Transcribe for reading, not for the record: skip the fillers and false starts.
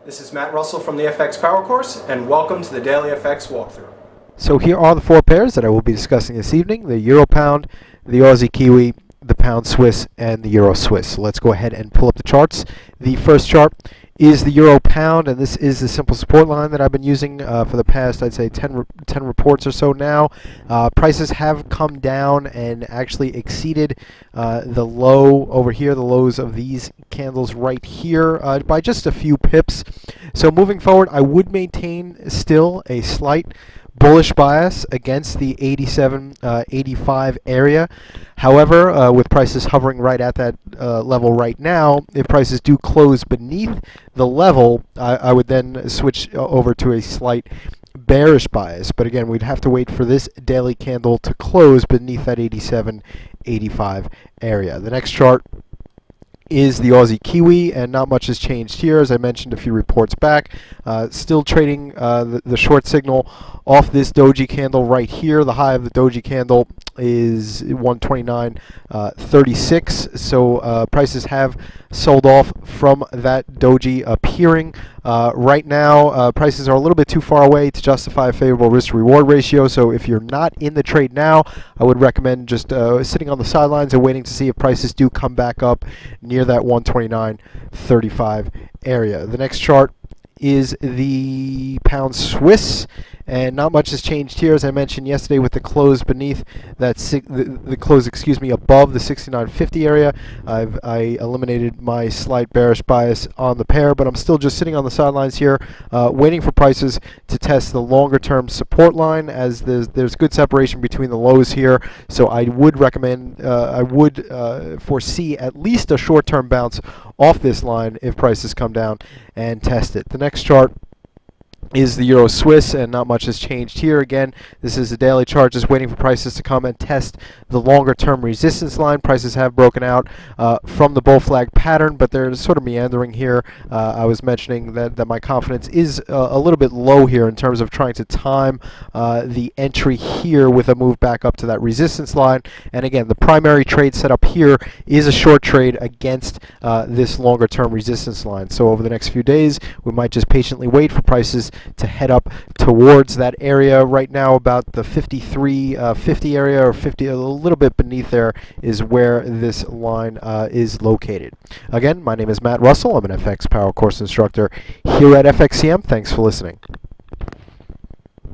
This is Matt Russell from the FX Power Course, and welcome to the Daily FX Walkthrough. So here are the four pairs that I will be discussing this evening: the Euro Pound, the Aussie Kiwi, the Pound Swiss, and the Euro Swiss. So let's go ahead and pull up the charts. The first chart is the Euro Pound, and this is the simple support line that I've been using for the past, I'd say, 10 reports or so now. Prices have come down and actually exceeded the low over here, the lows of these candles right here, by just a few pips. So moving forward, I would maintain still a slight bullish bias against the 87, 85 area. However, with prices hovering right at that level right now, if prices do close beneath the level, I would then switch over to a slight bearish bias. But again, we'd have to wait for this daily candle to close beneath that 87, 85 area. The next chart is the Aussie Kiwi, and not much has changed here. As I mentioned a few reports back, still trading the short signal off this doji candle right here. The high of the doji candle is 129.36, so prices have sold off from that doji appearing. Right now, prices are a little bit too far away to justify a favorable risk-to-reward ratio, so if you're not in the trade now, I would recommend just sitting on the sidelines and waiting to see if prices do come back up near that 129.35 area. The next chart is the Pound Swiss, and not much has changed here. As I mentioned yesterday, with the close beneath that the close, excuse me, above the 69.50 area, I eliminated my slight bearish bias on the pair, but I'm still just sitting on the sidelines here, waiting for prices to test the longer-term support line, as there's good separation between the lows here. So I would recommend, I would foresee at least a short-term bounce off this line if prices come down and test it. The next chart is the Euro Swiss, and not much has changed here. Again, this is a daily chart, just waiting for prices to come and test the longer term resistance line. Prices have broken out from the bull flag pattern, but they're sort of meandering here. I was mentioning that my confidence is a little bit low here in terms of trying to time the entry here with a move back up to that resistance line. And again, the primary trade setup here is a short trade against this longer term resistance line. So over the next few days, we might just patiently wait for prices to head up towards that area. Right now, about the 53.50 area, or 50, a little bit beneath there, is where this line is located. Again, my name is Matt Russell. I'm an FX Power Course instructor here at FXCM. Thanks for listening.